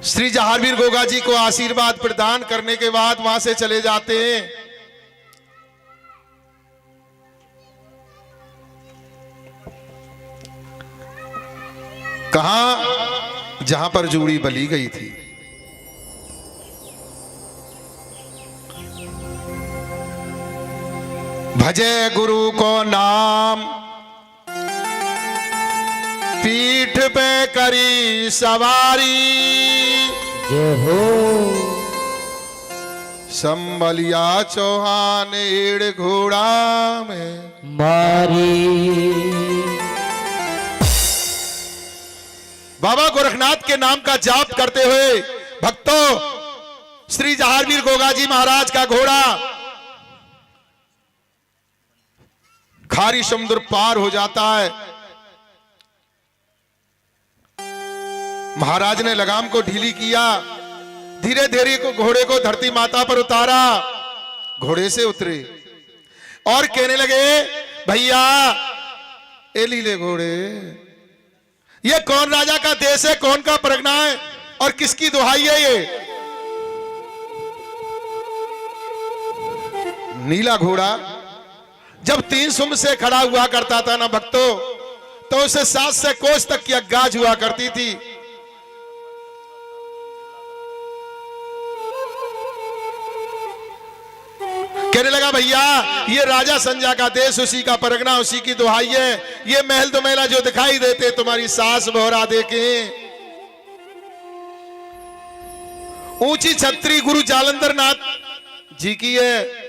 श्री जहारवीर गोगा जी को आशीर्वाद प्रदान करने के बाद वहां से चले जाते हैं। कहां? जहां पर जूड़ी बली गई थी। भजे गुरु को नाम, पीठ पे करी सवारी, जय हो संभलिया चौहान एड़ घोड़ा में मारी। बाबा गोरखनाथ के नाम का जाप करते हुए भक्तों श्री जहारवीर गोगा जी महाराज का घोड़ा खारी समुद्र पार हो जाता है। महाराज ने लगाम को ढीली किया, धीरे धीरे को घोड़े को धरती माता पर उतारा। घोड़े से उतरे और कहने लगे, भैया ए लीले घोड़े, ये कौन राजा का देश है, कौन का परगना है और किसकी दुहाई है ये? नीला घोड़ा जब 3 सुम से खड़ा हुआ करता था ना भक्तों, तो उसे 7 से कोस तक की अग्गाज हुआ करती थी। कहने लगा, भैया ये राजा संजा का देश, उसी का परगना, उसी की दुहाई है। ये महल तो मेला जो दिखाई देते तुम्हारी सास बोहरा देके, ऊंची छतरी गुरु जालंधर नाथ जी की है।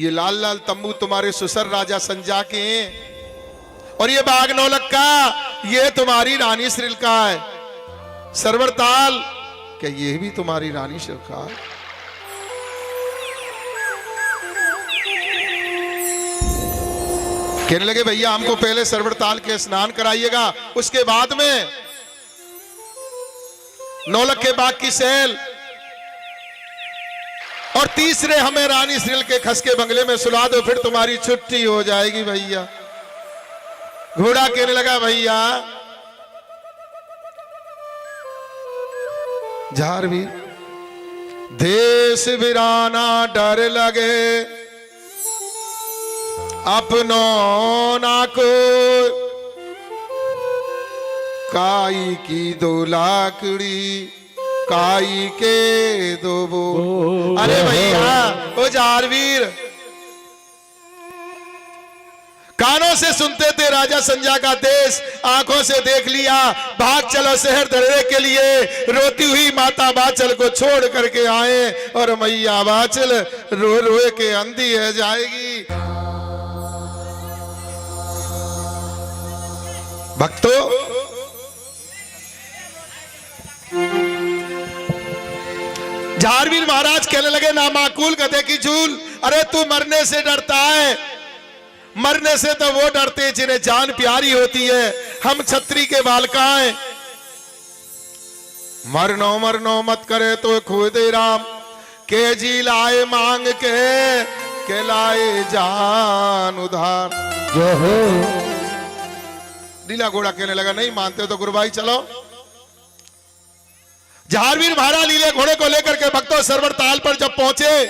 ये लाल लाल तंबू तुम्हारे सुसर राजा संजा के हैं। और ये बाग नौलक्का ये तुम्हारी रानी श्रील का है। सरवर ताल क्या ये भी तुम्हारी रानी श्रील का है? कहने लगे, भैया हमको पहले सरवर ताल के स्नान कराइएगा, उसके बाद में नौलक्खे बाग की सेल, और तीसरे हमें रानी श्रील के खसके बंगले में सुला दो, फिर तुम्हारी छुट्टी हो जाएगी भैया। घोड़ा कहने लगा, भैया झारवीर देश वीराना डर लगे, अपनों ना को काई की 2 लाकड़ी, काई के 2 बो। अरे भैया ओ झारवीर, कानों से सुनते थे राजा संजा का देश, आंखों से देख लिया, भाग चलो शहर दर्रे के लिए। रोती हुई माता बाचल को छोड़ करके आए और मैया बाचल रो रोए के अंधी है जाएगी। भक्तों झारवीर महाराज कहने लगे, ना माकूल गधे की झूल, अरे तू मरने से डरता है? मरने से तो वो डरते जिन्हें जान प्यारी होती है। हम छत्री के बालकाएं, मरनो मरनो मत करे तो खुद राम, के जी लाए मांग के लाए जान उधार। जय हो लीला घोड़ा कहने लगा, नहीं मानते तो गुरुभाई चलो। झारवीर महाराज लीले घोड़े को लेकर के भक्तों सरवर ताल पर जब पहुंचे,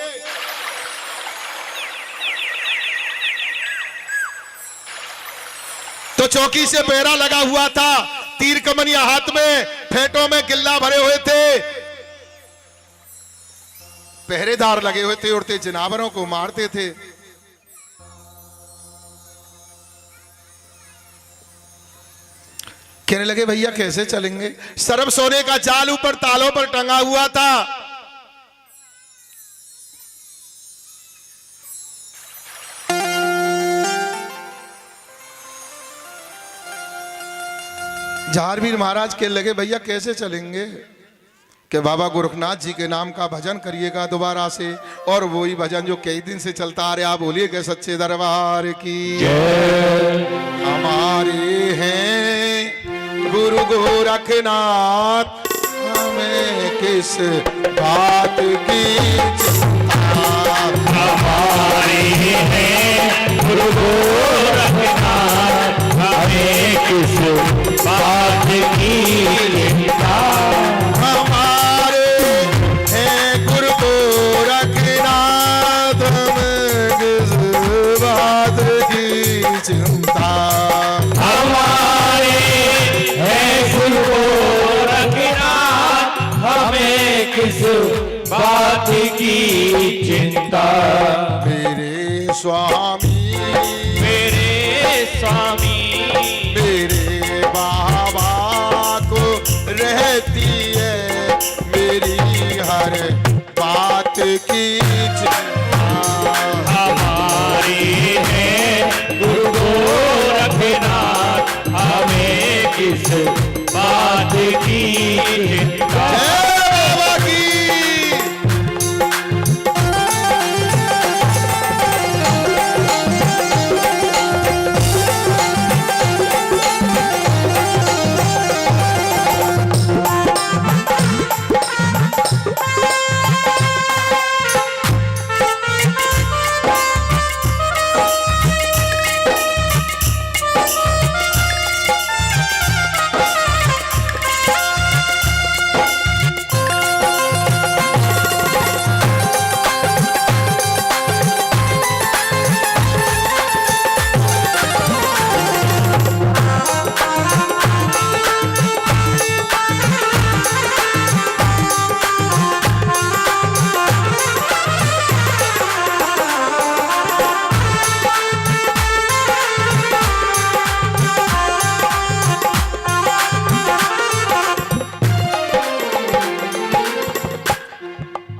तो चौकी से पहरा लगा हुआ था, तीर कमनिया हाथ में, फेंटों में किल्ला भरे हुए थे, पहरेदार लगे हुए थे, उड़ते जिनावरों को मारते थे। कहने लगे, भैया कैसे चलेंगे? सरब सोने का जाल ऊपर तालों पर टंगा हुआ था। झारवीर महाराज कहने लगे, भैया कैसे चलेंगे? कि बाबा गोरखनाथ जी के नाम का भजन करिएगा दोबारा से, और वही भजन जो कई दिन से चलता आ रहा, बोलिए कि सच्चे दरबार की जय। हमारे हैं गुरु गोरखनाथ, हमें किस बात की चिंता। हमारे हैं गुरु गोरखनाथ, हमें किस बात की चिंता। हमारे बात की चिंता। मेरे स्वामी मेरे स्वामी मेरे बाबा को रहती है मेरी हर बात की चिंता। हमारी है गुरु गोरखनाथ, हमें किस बात की चिंता। जय बाबा की।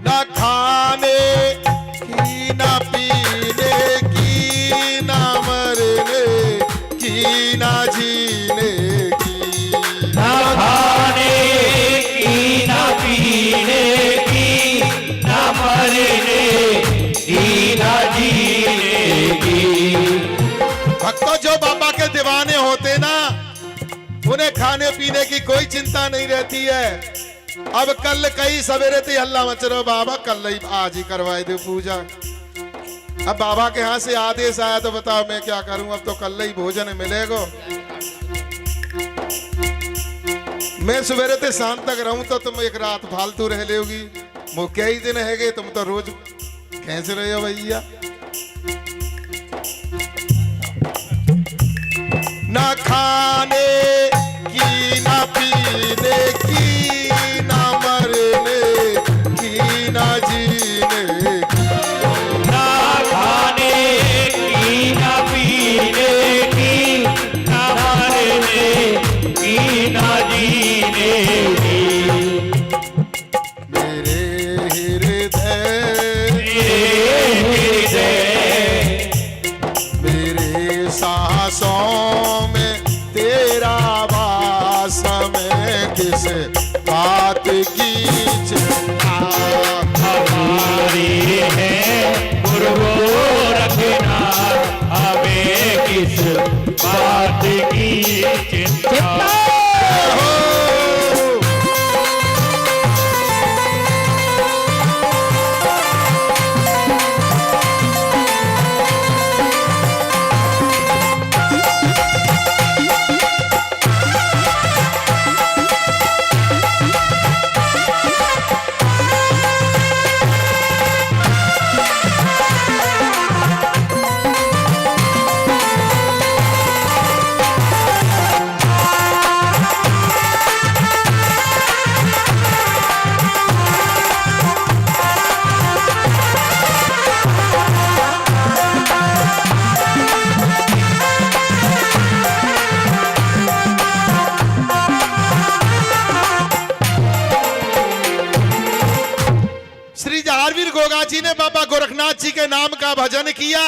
ना खाने की ना पीने की ना मरने की ना जीने की। ना खाने की ना पीने की, ना मरने की, ना जीने की। भक्तों, जो बाबा के दीवाने होते ना, उन्हें खाने पीने की कोई चिंता नहीं रहती है। अब कल कई सवेरे थी हल्ला मच रहा, बाबा कल ही आज ही करवाए दो पूजा। अब बाबा के यहाँ से आदेश आया तो बताओ मैं क्या करूं, अब तो कल ही भोजन मिलेगा। मैं सवेरे से शाम तक रहूं तो तुम एक रात फालतू रह लोगी। वो कई दिन है गए, तुम तो रोज कैसे रहे हो भैया। ना खाने की ना पीने की ना मरने की ना जीने की। ना खाने की ना पीने की, ना मरने की, ना जीने की। मेरे हृदय मेरे सांसों में तेरा वास, में किस बात की चिंता। हमारी है गुरु गोरखनाथ, हमें किस बात की चिंता। हो। श्री जहारवीर गोगा जी ने बाबा गोरखनाथ जी के नाम का भजन किया।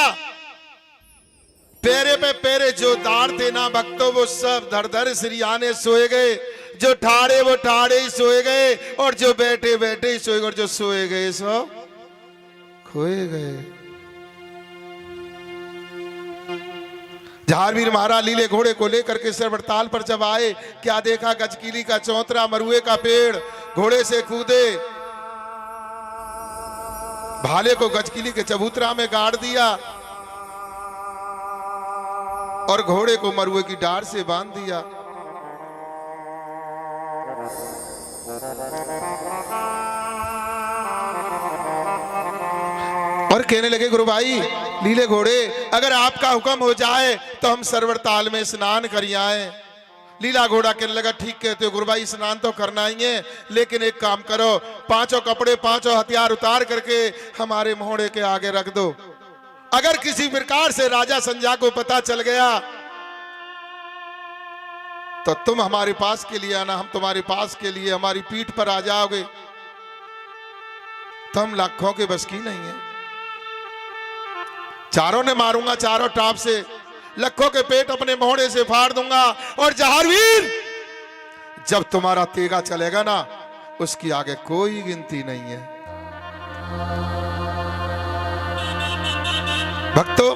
पेरे पे पेरे जो दार थे ना भक्तों, वो सब धर धर श्री आने सोए गए। जो ठाड़े वो ठाड़े ही सोए गए, और जो बैठे बैठे ही सोए गए, और जो सोए गए सो खोए गए। जहारवीर महाराज लीले घोड़े को लेकर के सरवरताल पर जब आए, क्या देखा, गजकीली का चौतरा, मरुए का पेड़। घोड़े से कूदे, भाले को गजकीली के चबूतरा में गाड़ दिया, और घोड़े को मरुए की डार से बांध दिया। और कहने लगे, गुरु भाई लीले घोड़े, अगर आपका हुक्म हो जाए तो हम सरवरताल में स्नान कर आए। लीला घोड़ा कहने लगा ठीक कहते हो गुरुभाई, स्नान तो करना ही है, लेकिन एक काम करो, पांचों कपड़े पांचों हथियार उतार करके हमारे मोहड़े के आगे रख दो। अगर किसी प्रकार से राजा संजा को पता चल गया तो तुम हमारे पास के लिए आना, हम तुम्हारे पास के लिए हमारी पीठ पर आ जाओगे तो हम लाखों के बस की नहीं है। चारों ने मारूंगा, चारों टाप से लखों के पेट अपने मोहड़े से फाड़ दूंगा। और जहारवीर, जब तुम्हारा तेगा चलेगा ना, उसकी आगे कोई गिनती नहीं है। भक्तों,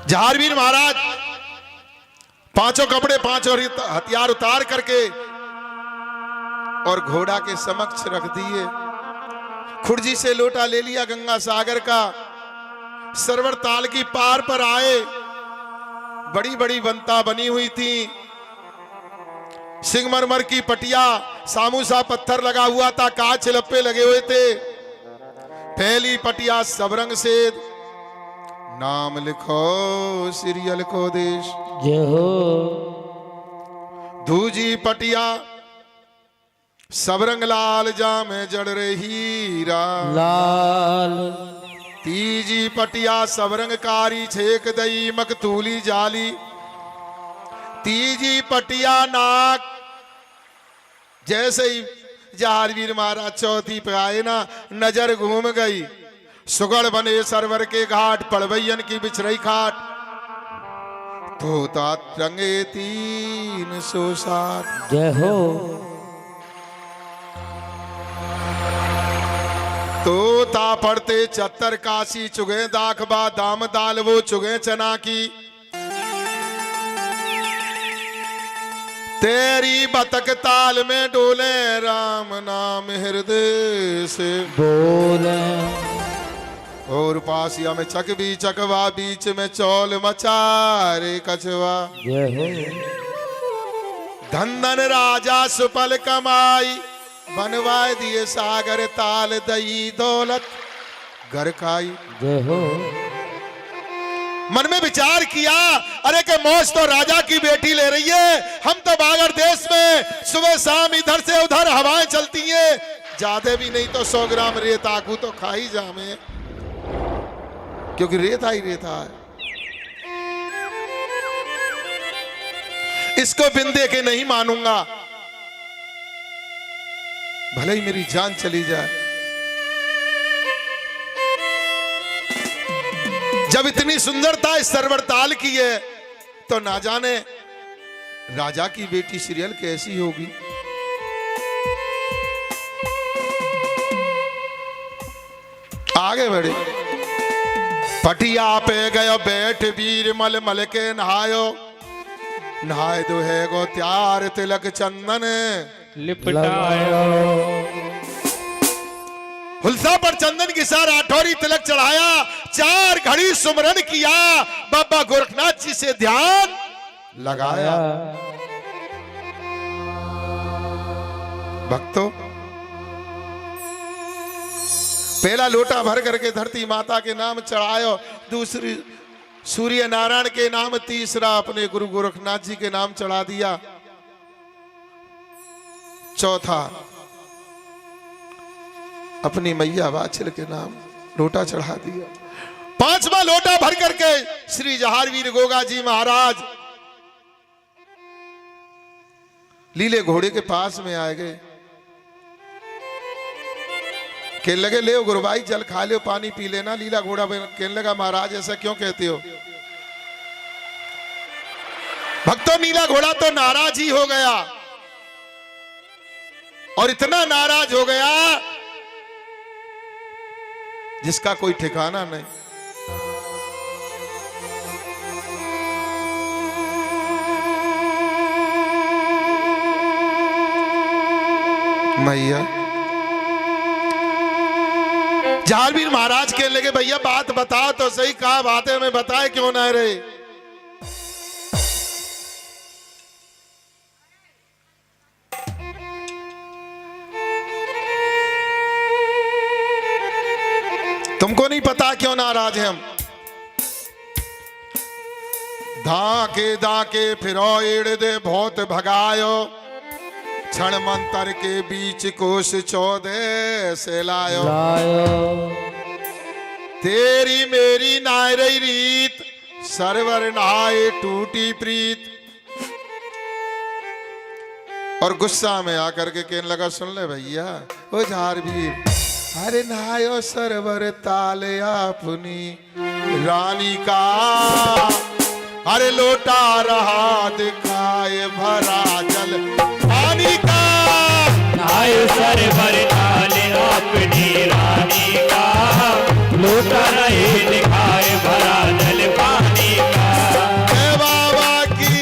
जहारवीर महाराज पांचों कपड़े पांचों हथियार उतार करके और घोड़ा के समक्ष रख दिए। खुर्जी से लोटा ले लिया गंगा सागर का, सरवर ताल की पार पर आए। बड़ी बड़ी बनता बनी हुई थी, सिंगमरमर की पटिया, सामूसा पत्थर लगा हुआ था, कांच छिलप्पे लगे हुए थे। पहली पटिया सबरंग से, नाम लिखो सीरियल को देश जय हो। दूजी पटिया सबरंग लाल जाम जड़ रे हीरा लाल। तीजी पटिया सबरंग कारी छेक दई मकतूली जाली। तीजी पटिया नाक। जैसे ही जहारवीर महाराज चौथी पे आए ना, नजर घूम गई। सुगड़ बने सरवर के घाट, पड़वैयन की बिछरई खाट। तोता रंगे 360। जय हो। तोता पढ़ते 74 काशी, चुगे दाखबा दाम दाल वो चुगे चना की। तेरी बतक ताल में डोले, राम नाम हृदय से बोले। और पासिया में चक भी चकवा, बीच में चौल मचारे कछवा। जय हो। धन धन राजा सुपल कमाई, बनवाए दिए सागर ताल दई दौलत घर खाई। जय हो। मन में विचार किया, अरे के मौज तो राजा की बेटी ले रही है, हम तो बागर देश में सुबह शाम इधर से उधर हवाएं चलती हैं, ज्यादा भी नहीं तो 100 ग्राम रेत आगू तो खा ही जामे, क्योंकि रेता ही रेता है। इसको बिन दे के नहीं मानूंगा, भले ही मेरी जान चली जाए। जब इतनी सुंदरता इस सरवर ताल की है, तो ना जाने राजा की बेटी सीरियल कैसी होगी। आगे बढ़े। पटिया पे गयो बैठ वीर, मल मल के नहायो। नहाए दो है गो त्यार, तिलक चंदन लिपटायो। हुलसा पर चंदन की सार आठौरी तिलक चढ़ाया। 4 घड़ी सुमरन किया, बाबा गोरखनाथ जी से ध्यान लगाया। भक्तों, पहला लोटा भर करके धरती माता के नाम चढ़ायो, दूसरी सूर्य नारायण के नाम, तीसरा अपने गुरु गोरखनाथ जी के नाम चढ़ा दिया, चौथा अपनी मैया वाछल के नाम लोटा चढ़ा दिया। 5वां लोटा भर करके श्री जहारवीर गोगा जी महाराज लीले घोड़े के पास में आ गए। कहने लगे, ले गुरुभाई जल खा लो, पानी पी लेना। लीला घोड़ा कहने लगा, महाराज ऐसा क्यों कहते हो। भक्तों, नीला घोड़ा तो नाराज ही हो गया, और इतना नाराज हो गया जिसका कोई ठिकाना नहीं। मैया जहारवीर महाराज कहने लगे, भैया बात बताओ तो सही, कहा बात है, मैं बताए क्यों ना रहे। तुमको नहीं पता क्यों नाराज हैं हम। धाके दाके फिरो एड़ दे बहुत भगायो, क्षण मंतर के बीच कोश 14 से लायो। तेरी मेरी नाय रही रीत, सरवर नाय टूटी प्रीत। और गुस्सा में आकर के कहने लगा, सुन ले भैया ओ झारवीर, अरे नायो सरवर ताले अपनी रानी का, अरे लोटा रहा दिखाए भरा जल पानी का। नायो सरवर ताले अपनी रानी का, लोटा रहे दिखाए भरा जल पानी का। हे बाबा की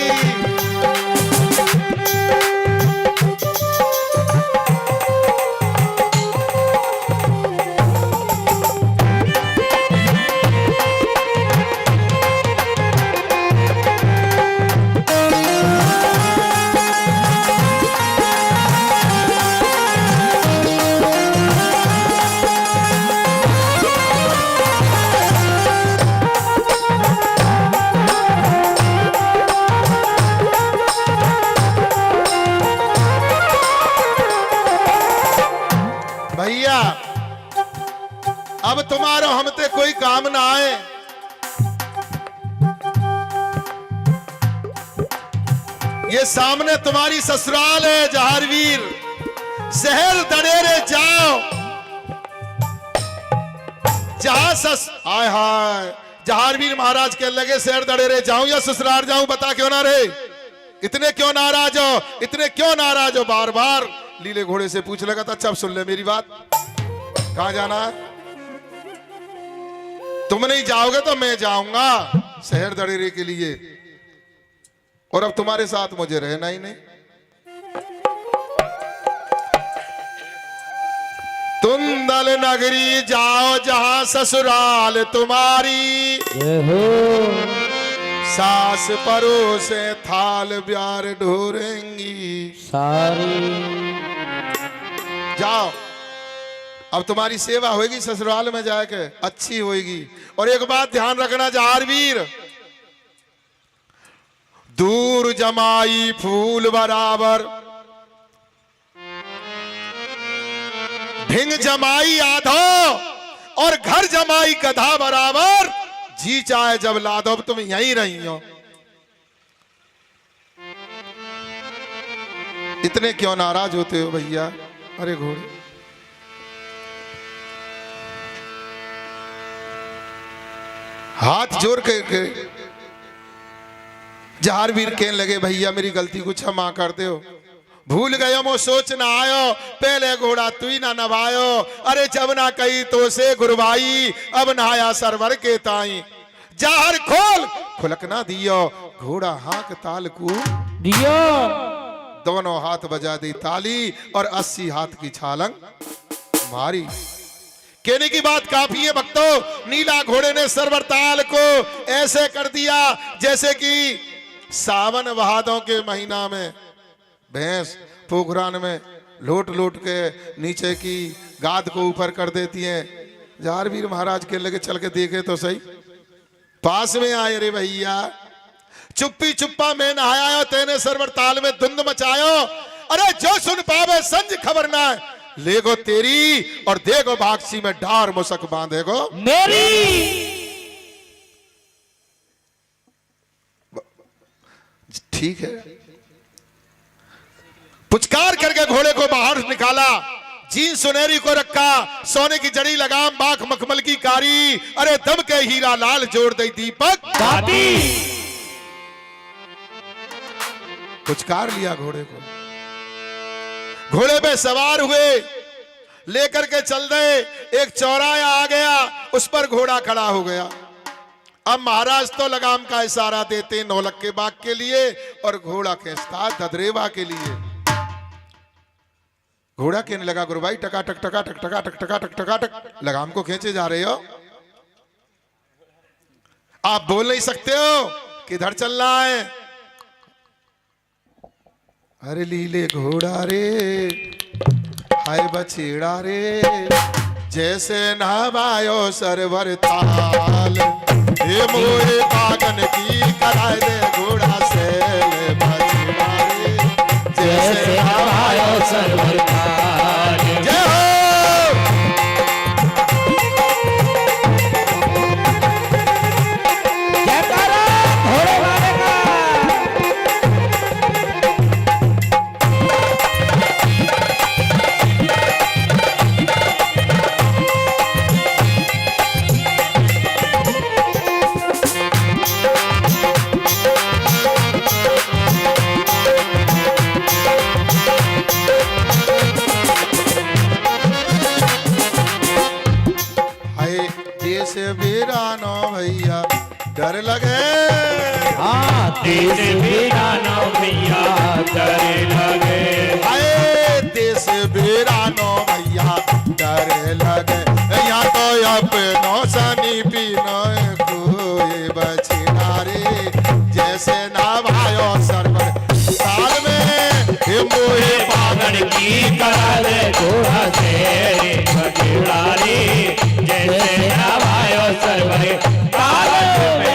भैया, अब तुम्हारा हमते कोई काम ना आए। ये सामने तुम्हारी ससुराल है जहारवीर, शहर दड़ेरे जाओ। जहां आय हाय जहारवीर महाराज के लगे शहर दड़ेरे जाऊं या ससुराल जाऊं, बता क्यों ना रहे? इतने क्यों नाराज हो, इतने क्यों नाराज हो? बार बार लीले घोड़े से पूछ लगा था। अच्छा अब सुन ले मेरी बात, कहां जाना है? तुम नहीं जाओगे तो मैं जाऊंगा शहर दड़ेरे के लिए, और अब तुम्हारे साथ मुझे रहना ही नहीं। तुंदल नगरी जाओ जहां ससुराल तुम्हारी, सास परोसे थाल प्यार ढोरेंगी सारी। जाओ, अब तुम्हारी सेवा होगी ससुराल में जाके, अच्छी होगी। और एक बात ध्यान रखना जहारवीर, दूर जमाई फूल बराबर, भिंग जमाई आधो और घर जमाई गधा बराबर। जी चाहे जब ला दो, अब तुम यहीं रही हो। इतने क्यों नाराज होते हो भैया? अरे घोड़े, हाथ जोड़ के जहारवीर कहने लगे, भैया मेरी गलती को क्षमा कर दो, भूल गयो मो सोच ना आयो, पहले घोड़ा तू ही ना नवायो। अरे जब ना कही तो से गुरबाई, अब नहाया सरवर के ताई। जहर खोल खुलक ना दियो, घोड़ा हाक ताल को दियो। दोनों हाथ बजा दी ताली और 80 हाथ की छालंग मारी। कहने की बात काफी है भक्तों, नीला घोड़े ने सरवर ताल को ऐसे कर दिया जैसे कि सावन भादों के महीना में भैंस पोखरान में लोट लोट के नीचे की गाद को ऊपर कर देती हैं। जहारवीर महाराज के लगे चल के देखे तो सही, पास में आए। रे भैया चुप्पी चुप्पा में नहाया, तेने सरवर ताल में धुंध मचायो। अरे जो सुन पावे संज खबर ना है, लेगो तेरी और देगो बाक्सी में डार मुसक बांधेगो मेरी। ठीक है, पुचकार करके घोड़े को बाहर निकाला, जीन सुनहरी को रखा, सोने की जड़ी लगाम, बाख मखमल की कारी, अरे दम के हीरा लाल जोड़ दे दीपक पुचकार लिया घोड़े को। घोड़े पे सवार हुए, लेकर के चल गए। एक चौराया आ गया, उस पर घोड़ा खड़ा हो गया। अब महाराज तो लगाम का इशारा देते नौलख के बाग के लिए और घोड़ा खींचता ददरेवा के लिए। घोड़ा कहने लगा, गुरुभाई टकाटक टकाटक टकाटक टकाटक टकाटक लगाम को खींचे जा रहे हो, आप बोल नहीं सकते हो किधर चल रहा है? अरे लीले घोड़ा रे, हाय बछेड़ा रे, जैसे नहवायो सरवर ताल, हे मोहे बागन की कराए दे घोड़ा से बछड़ारे जैसे हवायो सरवर ताज। जय हो। जयकारा घोड़े वाले का। हाय देश वीरानो भैया डर लगे। हाँ देश वीरानो भैया डरे लगे। हाय देश वीरानो भैया डर लगे। यहाँ तो अपनो सनी पीनो कोई बछड़ारे जैसे ना भायो सरवर साल में हे मोहे बागन की करा दे घोड़ा से बछड़ारी जैसे हवायो सरवर ताज में।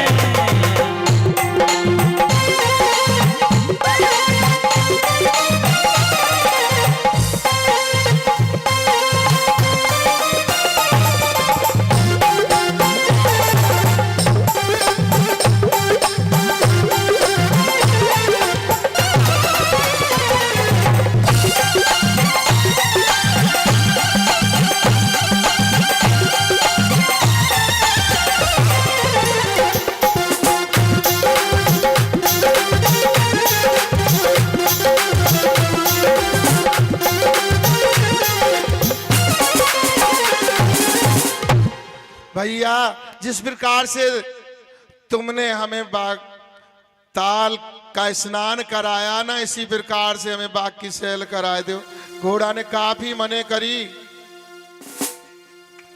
भैया जिस प्रकार से तुमने हमें बाग ताल का स्नान कराया ना, इसी प्रकार से हमें बाग की सैल कराए दो। घोड़ा ने काफी मने करी,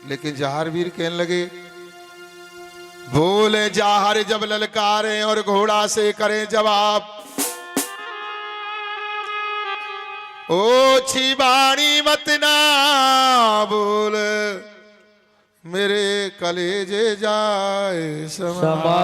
लेकिन जहारवीर कहने लगे बोले जाहर जब ललकारे और घोड़ा से करें जवाब, ओ छिबाणी मत ना बोल मेरे कलेजे जाए समा।